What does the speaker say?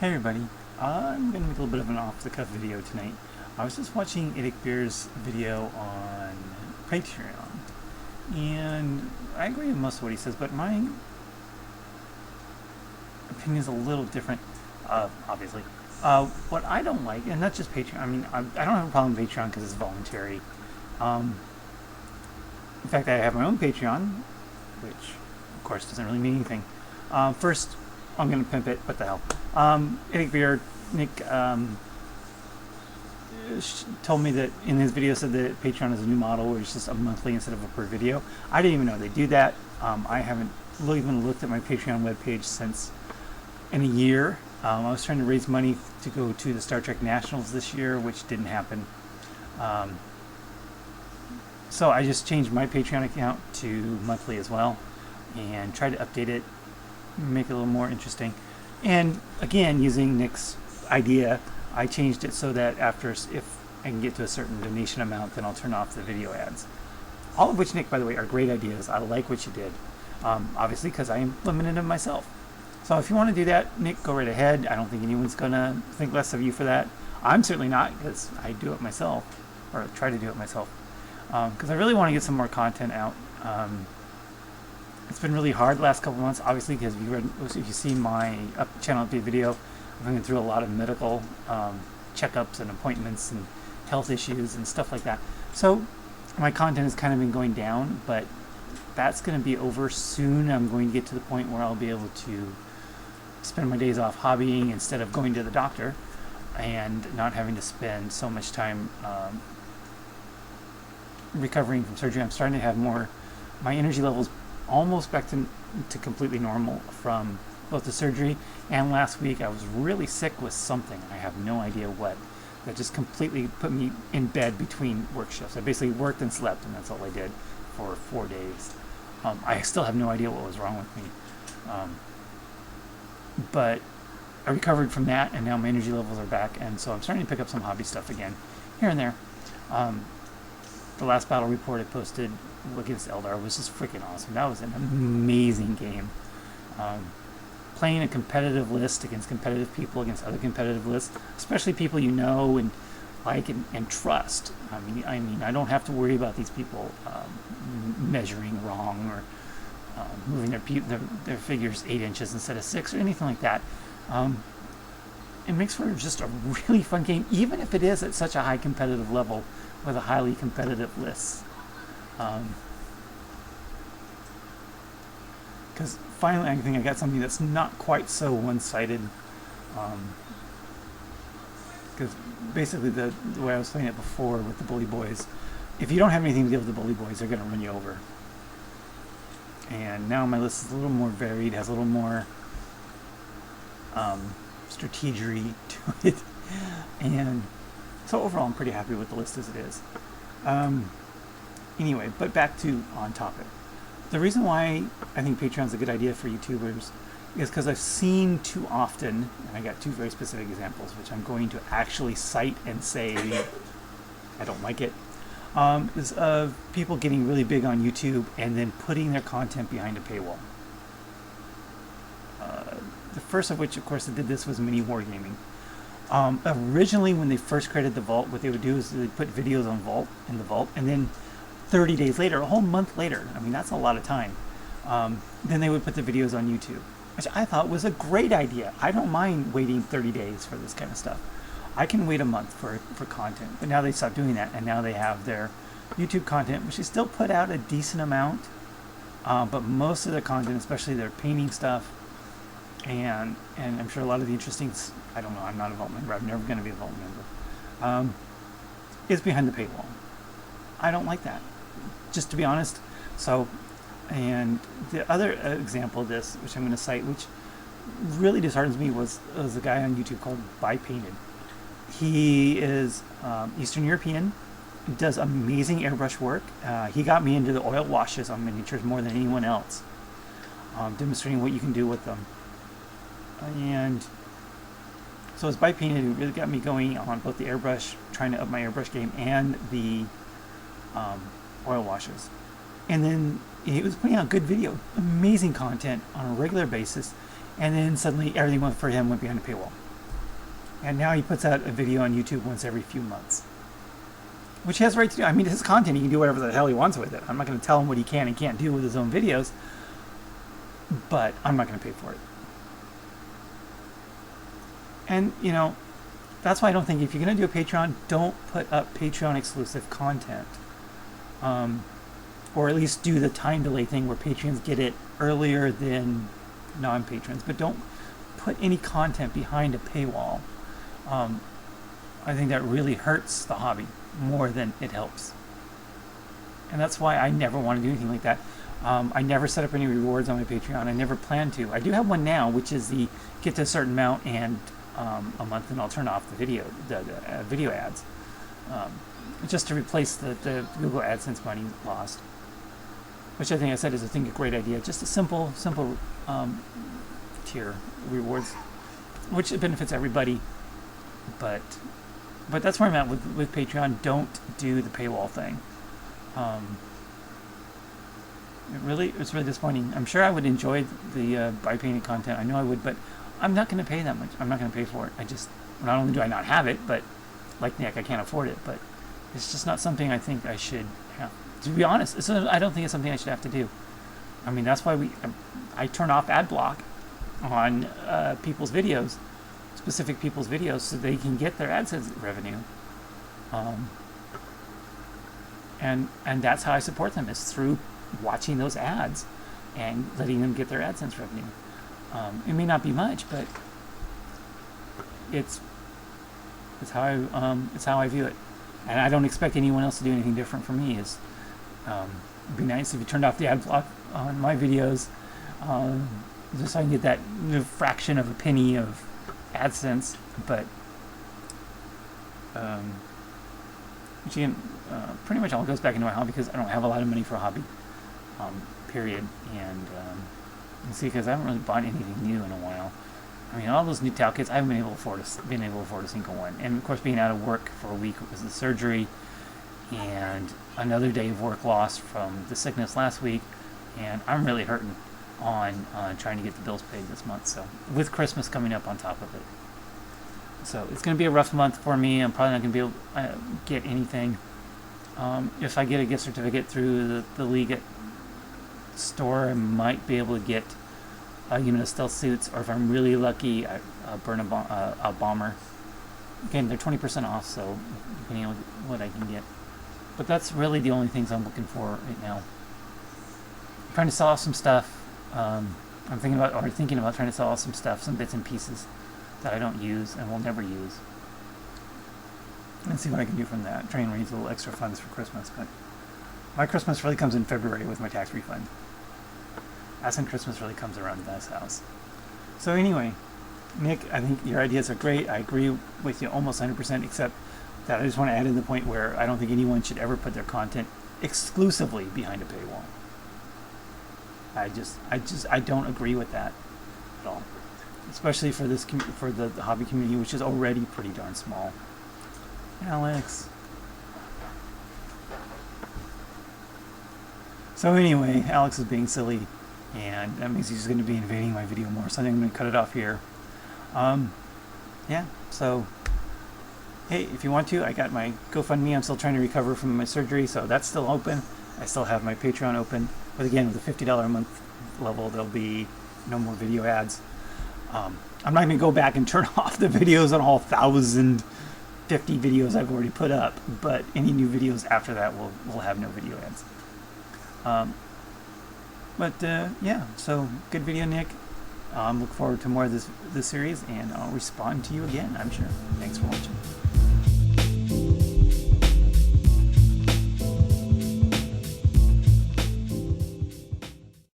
Hey everybody, I'm going to make a little bit of an off-the-cuff video tonight. I was just watching IDICBeer's video on Patreon, and I agree with most of what he says, but my opinion is a little different, obviously. What I don't like, and not just Patreon, I don't have a problem with Patreon because it's voluntary. In fact, I have my own Patreon, which of course doesn't really mean anything. First, I'm going to pimp it. What the hell? IDICBeer, Nick told me that in his video said that Patreon is a new model where it's just a monthly instead of a per video. I didn't even know they do that. I haven't even looked at my Patreon webpage since in a year. I was trying to raise money to go to the Star Trek Nationals this year, which didn't happen. So I just changed my Patreon account to monthly as well and tried to update it, make it a little more interesting. And again, using Nick's idea, I changed it so that if I can get to a certain donation amount, then I'll turn off the video ads. All of which, Nick, by the way, are great ideas. I like what you did. Obviously, because I implemented them myself. So if you want to do that, Nick, go right ahead. I don't think anyone's going to think less of you for that. I'm certainly not, because I do it myself, or try to do it myself. Because I really want to get some more content out. It's been really hard the last couple months, obviously, because if you see my channel update video, I'm going through a lot of medical checkups and appointments and health issues and stuff like that. So my content has kind of been going down, but that's going to be over soon. I'm going to get to the point where I'll be able to spend my days off hobbying instead of going to the doctor and not having to spend so much time recovering from surgery. I'm starting to have my energy levels almost back to completely normal from both the surgery and last week. I was really sick with something. I have no idea what. That just completely put me in bed between work shifts. I basically worked and slept, and that's all I did for 4 days. I still have no idea what was wrong with me. But I recovered from that, and now my energy levels are back, and so I'm starting to pick up some hobby stuff again, here and there. The last battle report I posted against Eldar was just freaking awesome. That was an amazing game. Playing a competitive list against competitive people, against other competitive lists, especially people you know and like and trust. I mean, I don't have to worry about these people measuring wrong or moving their figures 8 inches instead of 6 or anything like that. It makes for just a really fun game, even if it is at such a high competitive level with a highly competitive list. Because finally I think I got something that's not quite so one-sided. Because basically the way I was playing it before with the bully boys, if you don't have anything to give the bully boys, they're going to run you over. And now my list is a little more varied, has a little more strategery to it. And so overall I'm pretty happy with the list as it is. Anyway, but back to on topic. The reason why I think Patreon's a good idea for YouTubers is because I've seen too often, and I got 2 very specific examples, which I'm going to actually cite and say I don't like it, is of people getting really big on YouTube and then putting their content behind a paywall. The first of which, of course, that did this was Mini Wargaming. Originally, when they first created the Vault, what they would do is they put videos in the Vault, and then 30 days later, a whole month later, I mean, that's a lot of time, then they would put the videos on YouTube, which I thought was a great idea. I don't mind waiting 30 days for this kind of stuff. I can wait a month for content, but now they stopped doing that, and now they have their YouTube content, which they still put out a decent amount, but most of their content, especially their painting stuff, and I'm sure a lot of the interesting, I don't know, I'm not a Vault member, I'm never going to be a Vault member, is behind the paywall. I don't like that, just to be honest. So, and the other example of this, which I'm going to cite, which really disheartens me, was a guy on YouTube called Buy Painted. He is Eastern European, does amazing airbrush work. He got me into the oil washes on miniatures more than anyone else, demonstrating what you can do with them. And so it's Buy Painted who really got me going on both the airbrush, trying to up my airbrush game, and the oil washes. And then he was putting out good video, amazing content on a regular basis, and then suddenly everything for him went behind a paywall. And now he puts out a video on YouTube once every few months, which he has the right to do. I mean, his content, he can do whatever the hell he wants with it. I'm not going to tell him what he can and can't do with his own videos, but I'm not going to pay for it. And, you know, that's why I don't think, if you're going to do a Patreon, don't put up Patreon exclusive content. Or at least do the time delay thing where patrons get it earlier than non-patrons. But don't put any content behind a paywall. I think that really hurts the hobby more than it helps. And that's why I never want to do anything like that. I never set up any rewards on my Patreon. I never plan to. I do have one now, which is the get to a certain amount and a month, and I'll turn off the video ads, just to replace the Google AdSense money lost. Which I think I said is a great idea. Just a simple tier rewards, which benefits everybody. But that's where I'm at with Patreon. Don't do the paywall thing. It's really disappointing. I'm sure I would enjoy the buy painted content. I know I would, but I'm not going to pay that much. I'm not going to pay for it. Not only do I not have it, but like Nick, I can't afford it. But it's just not something I think I should have. To be honest, I don't think it's something I should have to do. I mean, that's why I turn off ad block on people's videos, specific people's videos, so they can get their AdSense revenue. And that's how I support them, is through watching those ads and letting them get their AdSense revenue. It may not be much, but it's how I view it, and I don't expect anyone else to do anything different for me. It'd be nice if you turned off the ad block on my videos, just so I can get that fraction of a penny of AdSense. But which again, pretty much all goes back into my hobby, because I don't have a lot of money for a hobby, period. And you see, because I haven't really bought anything new in a while. I mean, all those new towel kits, I haven't been able to afford a single one. And of course, being out of work for a week was the surgery, and another day of work lost from the sickness last week, and I'm really hurting on trying to get the bills paid this month. So, with Christmas coming up on top of it, so it's going to be a rough month for me. I'm probably not going to be able to get anything. If I get a gift certificate through the League store, I might be able to get a unit of stealth suits, or if I'm really lucky, a bomber. Again, they're 20% off, so depending on what I can get. But that's really the only things I'm looking for right now. I'm trying to sell off some stuff. I'm thinking about trying to sell off some stuff, some bits and pieces that I don't use and will never use, and see what I can do from that. Try and raise a little extra funds for Christmas. But my Christmas really comes in February with my tax refund. That's when Christmas really comes around in this house. So anyway, Nick, I think your ideas are great. I agree with you almost 100%, except that I just want to add in the point where I don't think anyone should ever put their content exclusively behind a paywall. I don't agree with that at all, especially for the hobby community, which is already pretty darn small. Alex. So anyway, Alex is being silly, and that means he's going to be invading my video more, so I'm going to cut it off here. Yeah, so hey, if you want to, I got my GoFundMe. I'm still trying to recover from my surgery, so that's still open. I still have my Patreon open, but again, with the $50 a month level, there'll be no more video ads. I'm not going to go back and turn off the videos on all 1,050 videos I've already put up, but any new videos after that will have no video ads. Yeah, so good video, Nick. Look forward to more of this series, and I'll respond to you again, I'm sure. Thanks for watching.